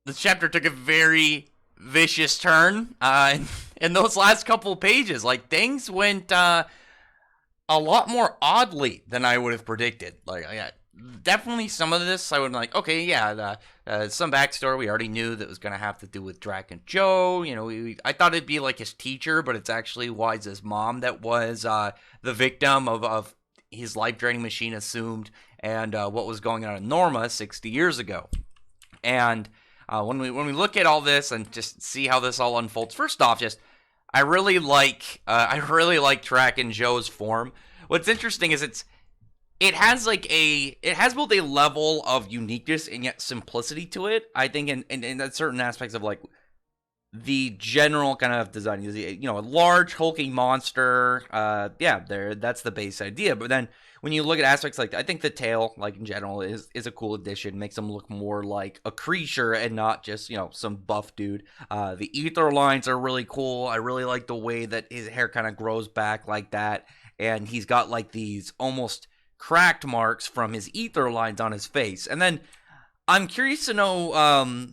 the chapter took a very vicious turn in those last couple pages. Like, things went a lot more oddly than I would have predicted. Like, yeah, definitely some of this I would be like, okay, yeah, some backstory we already knew that was going to have to do with Drac and Joe. You know, I thought it'd be like his teacher, but it's actually Wise's mom that was the victim of his life draining machine assumed, and what was going on in Norma 60 years ago. And when we look at all this and just see how this all unfolds, first off, just I really like Drac and Joe's form. What's interesting is it has both a level of uniqueness and yet simplicity to it. I think in certain aspects of like the general kind of design, a large hulking monster. Yeah, that's the base idea. But then when you look at aspects like I think the tail, like in general, is a cool addition. Makes him look more like a creature and not just some buff dude. The ether lines are really cool. I really like the way that his hair kind of grows back like that, and he's got like these almost cracked marks from his ether lines on his face. And then I'm curious to know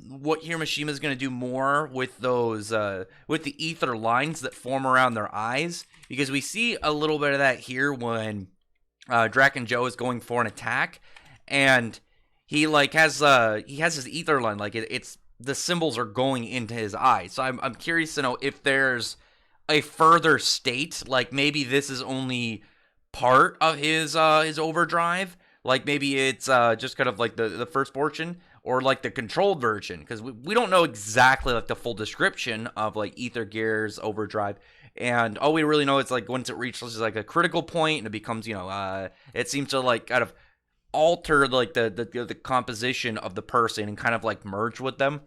what Hiromashima is going to do more with those, with the ether lines that form around their eyes, because we see a little bit of that here when Drac and Joe is going for an attack, and he like he has his ether line, like it's the symbols are going into his eyes. So I'm curious to know if there's a further state, like maybe this is only part of his overdrive. Like maybe it's just kind of like the first portion, or like the controlled version, because we don't know exactly like the full description of like Ether Gear's overdrive, and all we really know is like once it reaches like a critical point and it becomes it seems to like kind of alter like the composition of the person and kind of like merge with them,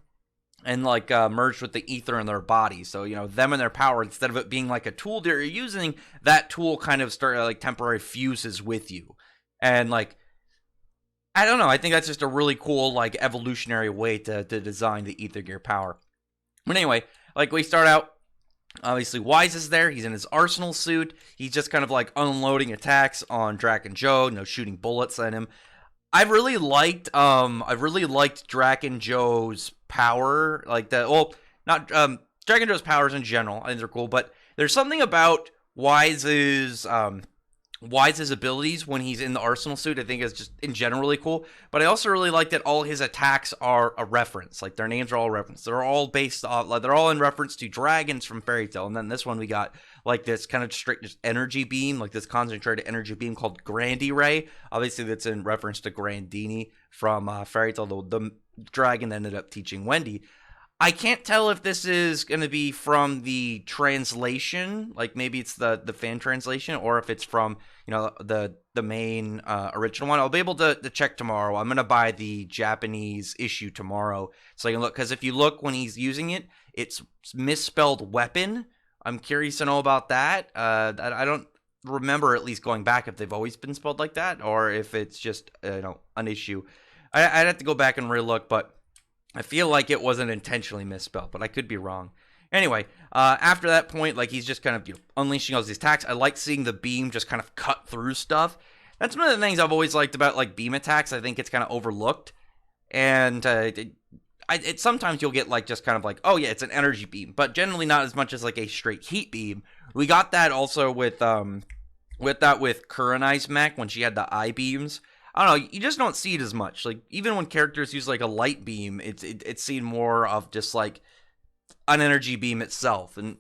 and like merged with the ether in their body. So them and their power, instead of it being like a tool they're using, that tool kind of start like temporary fuses with you, and like I don't know. I think that's just a really cool like evolutionary way to design the ether gear power. But anyway, like we start out. Obviously, Weisz is there. He's in his arsenal suit. He's just kind of like unloading attacks on Drac and Joe, shooting bullets at him. I really liked Drac and Joe's power, like that. Well, not Drac and Joe's powers in general. I think they're cool, but there's something about Wise's abilities when he's in the arsenal suit, I think, is just in general really cool. But I also really like that all his attacks are a reference. Like their names are all reference. They're all based off, like they're all in reference to dragons from Fairy Tail. And then this one we got like this kind of straight just energy beam, like this concentrated energy beam called Grandy Ray. Obviously, that's in reference to Grandini from Fairy Tail, the dragon that ended up teaching Wendy. I can't tell if this is going to be from the translation, like maybe it's the fan translation, or if it's from the main original one. I'll be able to check tomorrow. I'm going to buy the Japanese issue tomorrow so I can look, because if you look when he's using it, it's misspelled weapon. I'm curious to know about that. I don't remember, at least going back, if they've always been spelled like that or if it's just an issue. I'd have to go back and relook, but I feel like it wasn't intentionally misspelled, but I could be wrong. Anyway, after that point, like he's just kind of unleashing all these attacks. I like seeing the beam just kind of cut through stuff. That's one of the things I've always liked about like beam attacks. I think it's kind of overlooked, and sometimes you'll get like just kind of like, oh yeah, it's an energy beam, but generally not as much as like a straight heat beam. We got that also with Kurenai's mech when she had the eye beams. I don't know, you just don't see it as much. Like, even when characters use, like, a light beam, it's seen more of just, like, an energy beam itself. And,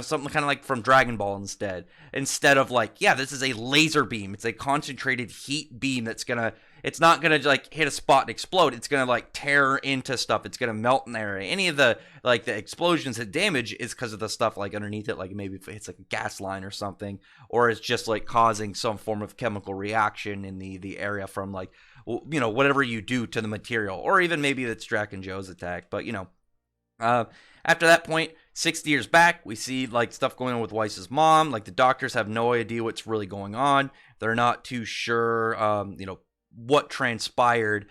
something kind of like from Dragon Ball instead of, like, yeah, this is a laser beam. It's a concentrated heat beam that's gonna, it's not gonna, like, hit a spot and explode. It's gonna, like, tear into stuff. It's gonna melt in there. Any of the, like, the explosions that damage is because of the stuff, like, underneath it. Like, maybe if it's, like, a gas line or something. Or it's just, like, causing some form of chemical reaction in the area from, like, whatever you do to the material. Or even maybe it's Drac and Joe's attack. But, after that point, 60 years back, we see like stuff going on with Weiss's mom. Like the doctors have no idea what's really going on. They're not too sure, what transpired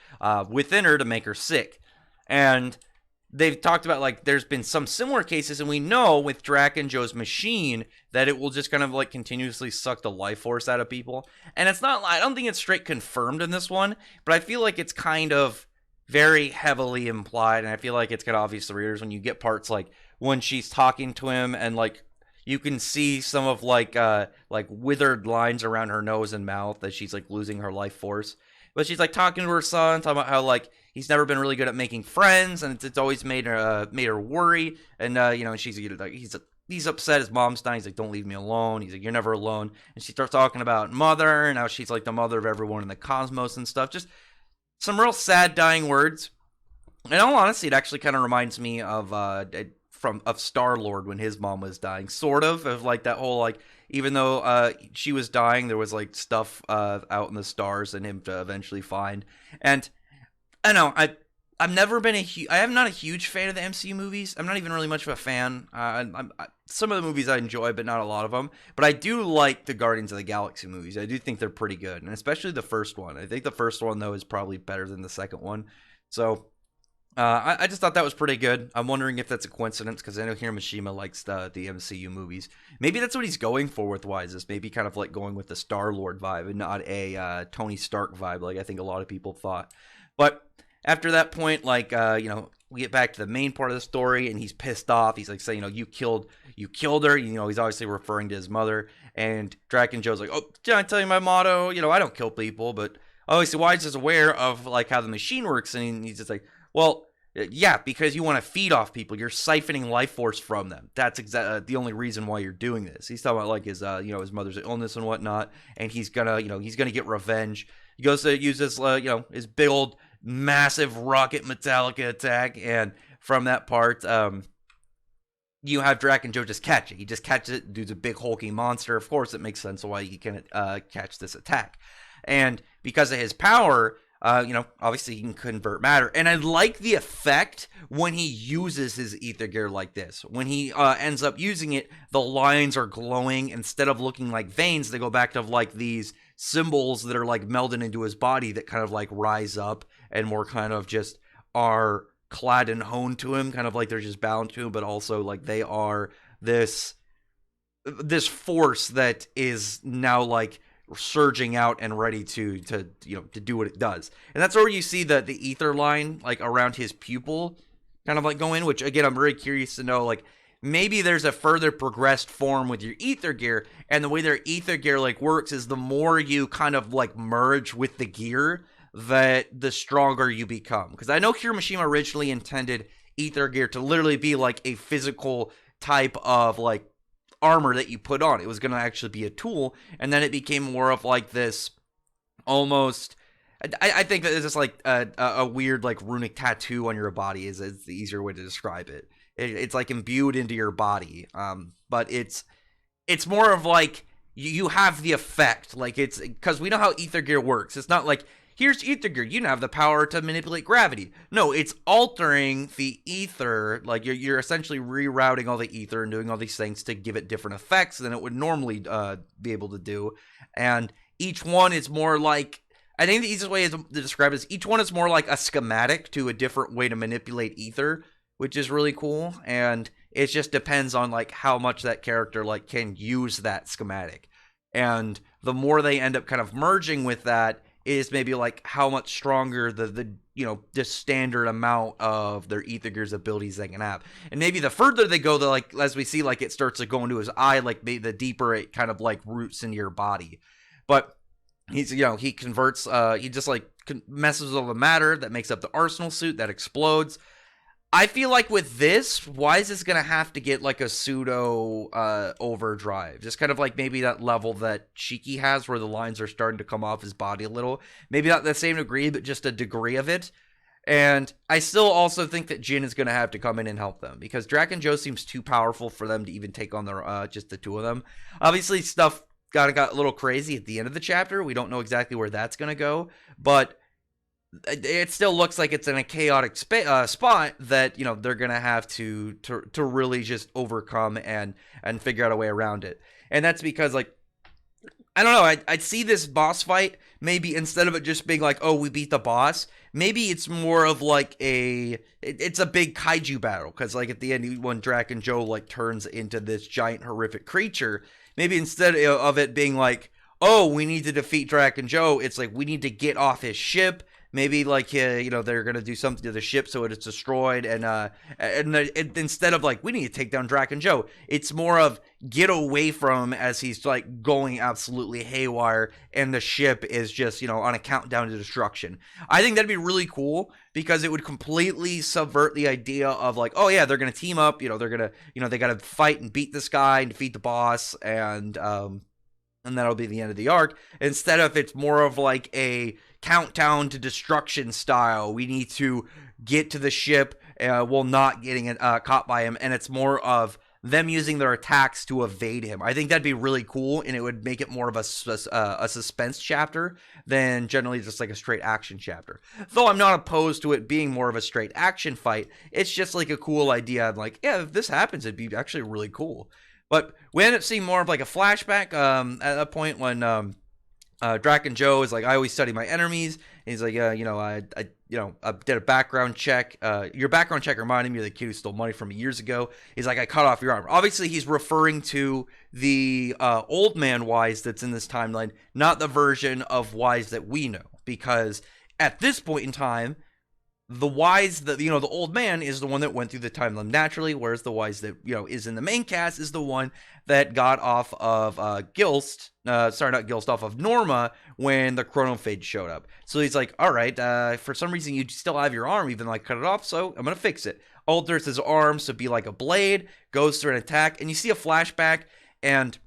within her to make her sick. And they've talked about like there's been some similar cases, and we know with Drac and Joe's machine that it will just kind of like continuously suck the life force out of people. And it's not, I don't think it's straight confirmed in this one, but I feel like it's kind of very heavily implied, and I feel like it's kind of obvious to readers when you get parts like when she's talking to him and like you can see some of like withered lines around her nose and mouth as she's like losing her life force. But she's like talking to her son, talking about how like he's never been really good at making friends, and it's always made her worry. And you know, she's like he's upset his mom's dying. He's like, don't leave me alone. He's like, you're never alone. And she starts talking about mother and how she's like the mother of everyone in the cosmos and stuff. Just some real sad dying words. In all honesty, it actually kind of reminds me of Star-Lord when his mom was dying, sort of like that whole like, even though she was dying, there was like stuff out in the stars and him to eventually find. And I don't know, I've never been I am not a huge fan of the MCU movies. I'm not even really much of a fan. Some of the movies I enjoy, but not a lot of them. But I do like the Guardians of the Galaxy movies. I do think they're pretty good, and especially the first one. I think the first one though is probably better than the second one. So I just thought that was pretty good. I'm wondering if that's a coincidence because I know Hiroshima likes the MCU movies. Maybe that's what he's going for with Weisz. Is maybe kind of like going with the Star-Lord vibe and not a Tony Stark vibe like I think a lot of people thought. But after that point, like you know, we get back to the main part of the story, and he's pissed off. He's like saying, you know, you killed her. You know, he's obviously referring to his mother. And Draken Joe's like, oh, did I tell you my motto? You know, I don't kill people, but obviously Weisz is aware of like how the machine works, and he's just like, well, yeah, because you want to feed off people. You're siphoning life force from them. That's the only reason why you're doing this. He's talking about like his, you know, his mother's illness and whatnot, and he's gonna get revenge. He goes to use this, you know, his big old massive rocket Metallica attack, and from that part, you have Draken Joe just catch it. He just catches it. Dude's a big hulking monster. Of course, it makes sense why he can catch this attack, and because of his power. You know, obviously he can convert matter. And I like the effect when he uses his ether gear like this. When he ends up using it, the lines are glowing. Instead of looking like veins, they go back to like these symbols that are like melded into his body that kind of like rise up and more kind of just are clad and honed to him. Kind of like they're just bound to him, but also like they are this force that is now like surging out and ready to you know to do what it does. And that's where you see the ether line like around his pupil kind of like go in, which again I'm very curious to know, like maybe there's a further progressed form with your ether gear, and the way their ether gear like works is the more you kind of like merge with the gear, that the stronger you become. Because I know Hiroshima originally intended ether gear to literally be like a physical type of like armor that you put on. It was going to actually be a tool, and then it became more of like this almost I think that it's just like a weird like runic tattoo on your body is the easier way to describe it. It's like imbued into your body, but it's more of like you have the effect, like it's because we know how ether gear works. It's not like here's ether gear, you don't have the power to manipulate gravity. No, it's altering the ether. Like you're essentially rerouting all the ether and doing all these things to give it different effects than it would normally be able to do. And each one is more like, I think the easiest way to describe it is each one is more like a schematic to a different way to manipulate ether, which is really cool. And it just depends on like how much that character like can use that schematic. And the more they end up kind of merging with that, is maybe like how much stronger the you know the standard amount of their ether gear's abilities they can have. And maybe the further they go, the like as we see like it starts to go into his eye, like the deeper it kind of like roots into your body. But he's, you know, he converts, he just like messes with all the matter that makes up the Arsenal suit that explodes. I feel like with this, Weisz is gonna have to get like a pseudo overdrive, just kind of like maybe that level that Shiki has, where the lines are starting to come off his body a little. Maybe not the same degree, but just a degree of it. And I still also think that Jin is gonna have to come in and help them, because Draken Joe seems too powerful for them to even take on their just the two of them. Obviously, stuff got a little crazy at the end of the chapter. We don't know exactly where that's gonna go, but it still looks like it's in a chaotic spot that, you know, they're gonna have to really just overcome and figure out a way around it. And that's because, like, I don't know, I'd see this boss fight maybe instead of it just being like, oh, we beat the boss, maybe it's more of like it's a big kaiju battle, because like at the end when Draken Joe like turns into this giant horrific creature, maybe instead of it being like, oh, we need to defeat Draken Joe, it's like we need to get off his ship, maybe like they're gonna do something to the ship so it's destroyed, and instead of like we need to take down Drac and Joe, it's more of get away from him as he's like going absolutely haywire, and the ship is just on a countdown to destruction. I think that'd be really cool because it would completely subvert the idea of like, oh yeah, they're gonna team up, they're gonna they gotta fight and beat this guy and defeat the boss, and that'll be the end of the arc. Instead of it's more of like a countdown to destruction style. We need to get to the ship while not getting caught by him, and it's more of them using their attacks to evade him. I think that'd be really cool, and it would make it more of a suspense chapter than generally just like a straight action chapter. Though I'm not opposed to it being more of a straight action fight. It's just like a cool idea. I'm like, yeah, if this happens, it'd be actually really cool. But we end up seeing more of like a flashback at a point when Drac and Joe is like, I always study my enemies. And he's like, I did a background check. Your background check reminded me of the kid who stole money from me years ago. He's like, I cut off your arm. Obviously, he's referring to the old man Weisz that's in this timeline, not the version of Weisz that we know. Because at this point in time, the Weisz, the old man is the one that went through the timeline naturally, whereas the Weisz that is in the main cast is the one that got off of Gilst, off of Norma when the chronophage showed up. So he's like, all right, for some reason you still have your arm, even though I cut it off, so I'm gonna fix it. Alters his arms to be like a blade, goes through an attack, and you see a flashback. And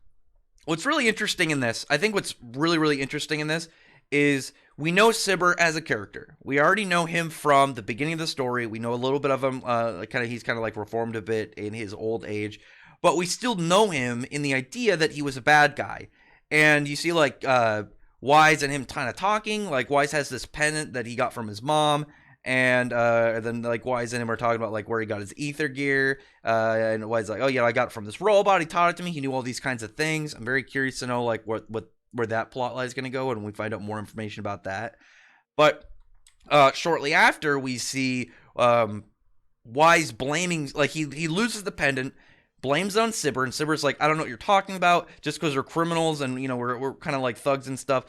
what's really interesting in this, I think what's really, really interesting in this is we know Sibir as a character. We already know him from the beginning of the story. We know a little bit of him. He's kind of like reformed a bit in his old age, but we still know him in the idea that he was a bad guy. And you see like Weisz and him kind of talking. Like Weisz has this pendant that he got from his mom, and then like Weisz and him are talking about like where he got his ether gear. And Weisz like, oh yeah, I got it from this robot. He taught it to me. He knew all these kinds of things. I'm very curious to know like where that plot line is going to go, and we find out more information about that. But shortly after, we see Weisz blaming, like he loses the pendant, blames it on Sibir, and Sibir's like, I don't know what you're talking about, just because we're criminals and we're kind of like thugs and stuff.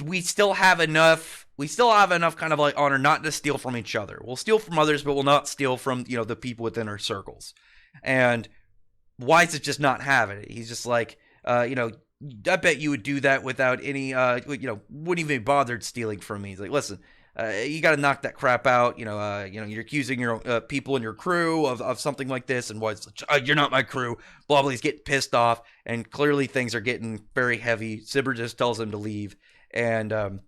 We still have enough kind of like honor not to steal from each other. We'll steal from others, but we'll not steal from the people within our circles. And Weisz is just not having it. He's just like, I bet you would do that without any, wouldn't even be bothered stealing from me. He's like, listen, you got to knock that crap out. You're accusing your people in your crew of something like this, and what's you're not my crew. Blah blah. He's getting pissed off, and clearly things are getting very heavy. Sibir just tells him to leave, and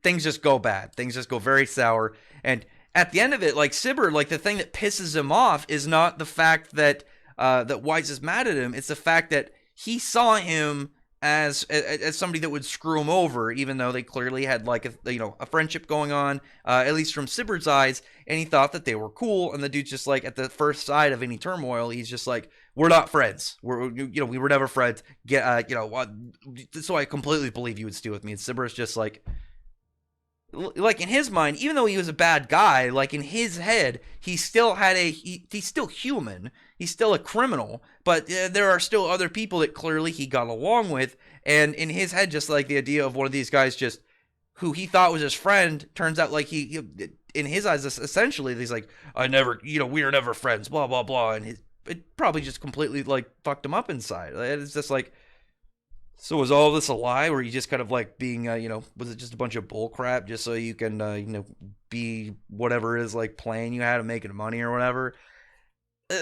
things just go bad. Things just go very sour. And at the end of it, like Sibir, like the thing that pisses him off is not the fact that Weisz is mad at him. It's the fact that he saw him as somebody that would screw him over, even though they clearly had like a friendship going on, at least from Sibir's eyes, and he thought that they were cool. And the dude's just like, at the first sight of any turmoil, he's just like, we're not friends. We were never friends. So I completely believe you would steal with me. And Sibir's just like in his mind, even though he was a bad guy, like in his head, he still had he's still human. He's still a criminal, but there are still other people that clearly he got along with. And in his head, just like the idea of one of these guys just who he thought was his friend, turns out like he in his eyes, essentially, he's like, we were never friends, blah, blah, blah. And it probably just completely like fucked him up inside. It's just like, so was all this a lie? Were you just kind of like being, was it just a bunch of bull crap just so you can, be whatever it is like playing you had of making money or whatever?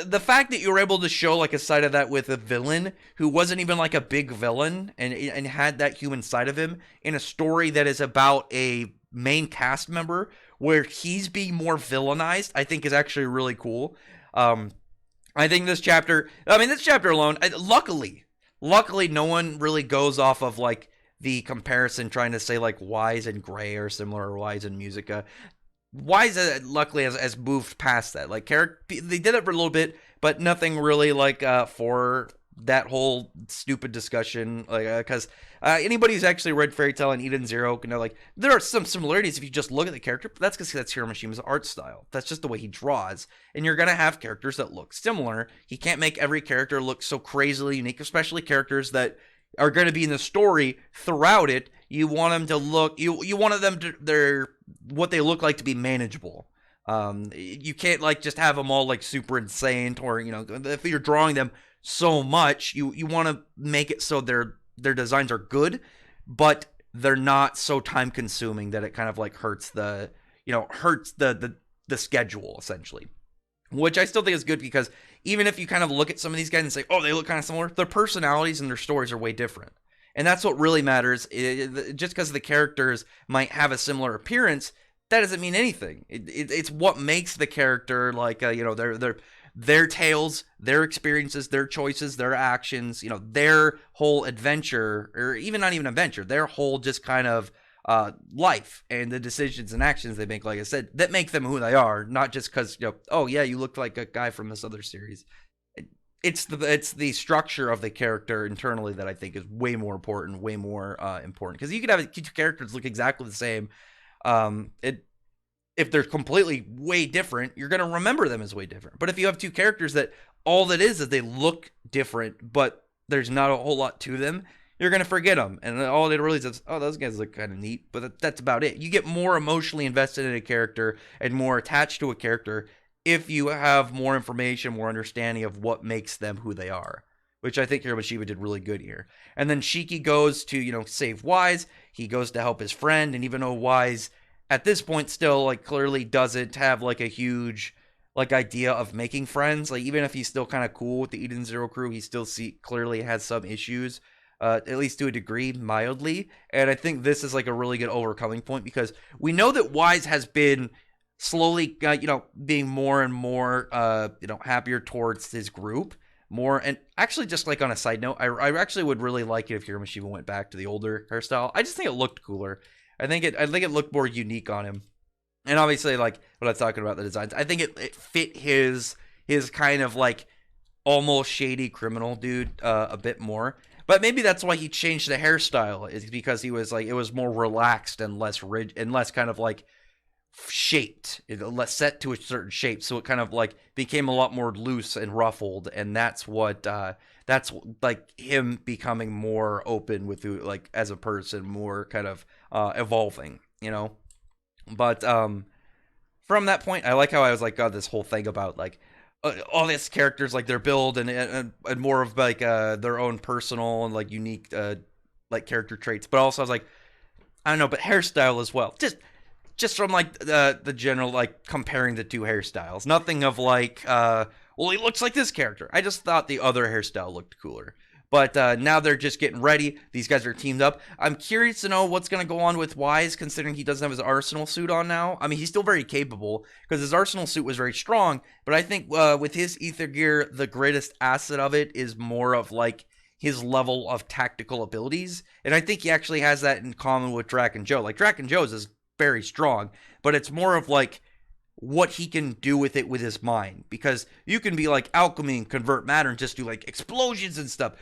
The fact that you were able to show like a side of that with a villain who wasn't even like a big villain and had that human side of him in a story that is about a main cast member where he's being more villainized, I think is actually really cool. I think this chapter alone, luckily no one really goes off of like the comparison trying to say like Weisz and Gray are similar or Weisz and Musica. Weisz luckily has moved past that. Like they did it for a little bit, but nothing really like for that whole stupid discussion. Like because anybody who's actually read Fairy Tail and Eden Zero can know like there are some similarities if you just look at the character. But that's because that's Hiromishima's art style. That's just the way he draws, and you're gonna have characters that look similar. He can't make every character look so crazily unique, especially characters that are going to be in the story throughout it. You want them to look, you wanted them to, their, what they look like to be manageable. You can't like just have them all like super insane, or if you're drawing them so much, you want to make it so their designs are good, but they're not so time consuming that it kind of like hurts the schedule essentially. Which I still think is good, because even if you kind of look at some of these guys and say, oh, they look kind of similar, their personalities and their stories are way different. And that's what really matters. Just because the characters might have a similar appearance, that doesn't mean anything. It's what makes the character, like, their tales, their experiences, their choices, their actions, their whole adventure, or even not even adventure, their whole just kind of life and the decisions and actions they make, like I said, that make them who they are, not just because, oh yeah, you look like a guy from this other series. It's the structure of the character internally that I think is way more important, because you could have two characters look exactly the same. If they're completely way different, you're going to remember them as way different. But if you have two characters that all that is they look different, but there's not a whole lot to them, you're going to forget them. And all it really is, oh, those guys look kind of neat, but that's about it. You get more emotionally invested in a character and more attached to a character if you have more information, more understanding of what makes them who they are, which I think Hiromishiba did really good here. And then Shiki goes to, save Weisz. He goes to help his friend, and even though Weisz at this point still like clearly doesn't have like a huge like idea of making friends, like even if he's still kind of cool with the Eden Zero crew, he still clearly has some issues, at least to a degree, mildly. And I think this is like a really good overcoming point, because we know that Weisz has been slowly being more and more happier towards his group more. And actually, just like on a side note, I actually would really like it if Hiromishiba went back to the older hairstyle. I just think it looked cooler. I think it looked more unique on him. And obviously, like what I'm talking about, the designs, I think it fit his kind of like almost shady criminal dude a bit more. But maybe that's why he changed the hairstyle, is because he was like, it was more relaxed and less rigid and less kind of like shaped, less set to a certain shape. So it kind of like became a lot more loose and ruffled. And that's what, that's like him becoming more open with who, like as a person, more kind of evolving, But from that point, I like how I was like, God, this whole thing about like all these characters, like their build and more of like their own personal and like unique like character traits. But also I was like, I don't know, but hairstyle as well. Just from like the general, like comparing the two hairstyles. Nothing of like, well, he looks like this character. I just thought the other hairstyle looked cooler. But now they're just getting ready. These guys are teamed up. I'm curious to know what's going to go on with Weisz, considering he doesn't have his Arsenal suit on now. I mean, he's still very capable, because his Arsenal suit was very strong. But I think with his Ether Gear, the greatest asset of it is more of like his level of tactical abilities. And I think he actually has that in common with Drac and Joe. Like, Drac and Joe's is very strong, but it's more of like what he can do with it with his mind, because you can be like alchemy and convert matter and just do like explosions and stuff,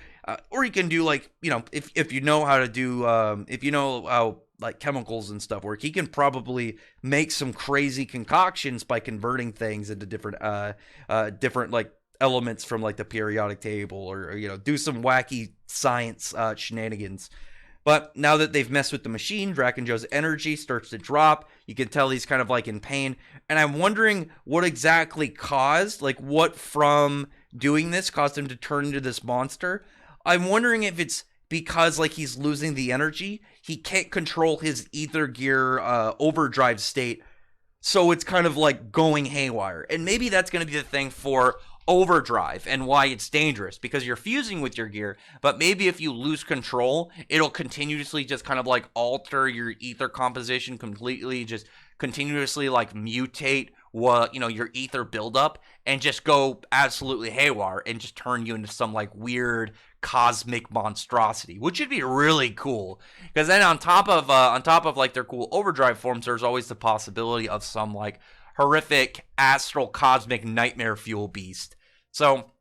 or you can do like, if you know how to do if you know how like chemicals and stuff work, he can probably make some crazy concoctions by converting things into different different like elements from like the periodic table, or do some wacky science shenanigans. But now that they've messed with the machine, Drac and Joe's energy starts to drop. You can tell he's kind of like in pain. And I'm wondering what exactly caused, like what from doing this caused him to turn into this monster. I'm wondering if it's because like he's losing the energy. He can't control his Ether Gear overdrive state. So it's kind of like going haywire. And maybe that's going to be the thing for overdrive and why it's dangerous, because you're fusing with your gear, but maybe if you lose control, it'll continuously just kind of like alter your ether composition completely, just continuously like mutate what your ether buildup, and just go absolutely haywire and just turn you into some like weird cosmic monstrosity, which would be really cool. Because then on top of like their cool overdrive forms, there's always the possibility of some like horrific astral cosmic nightmare fuel beast. So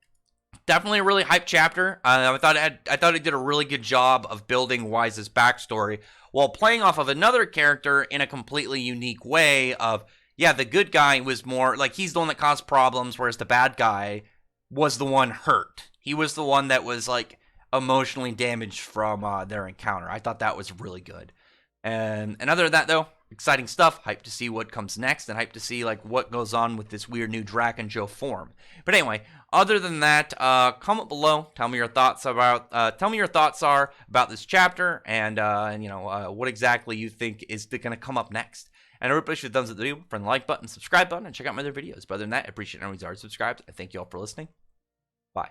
definitely a really hyped chapter. I thought it did a really good job of building Weisz's backstory while playing off of another character in a completely unique way of, yeah, the good guy was more like he's the one that caused problems, whereas the bad guy was the one hurt. He was the one that was like emotionally damaged from their encounter. I thought that was really good. And other than that, though, exciting stuff. Hyped to see what comes next, and hyped to see like what goes on with this weird new Drac and Joe form. But anyway, other than that, comment below. Tell me your thoughts about. Tell me your thoughts are about this chapter, and what exactly you think is going to come up next. And I really appreciate the thumbs up the video, friend the like button, subscribe button, and check out my other videos. But other than that, I appreciate everyone's already subscribed. I thank you all for listening. Bye.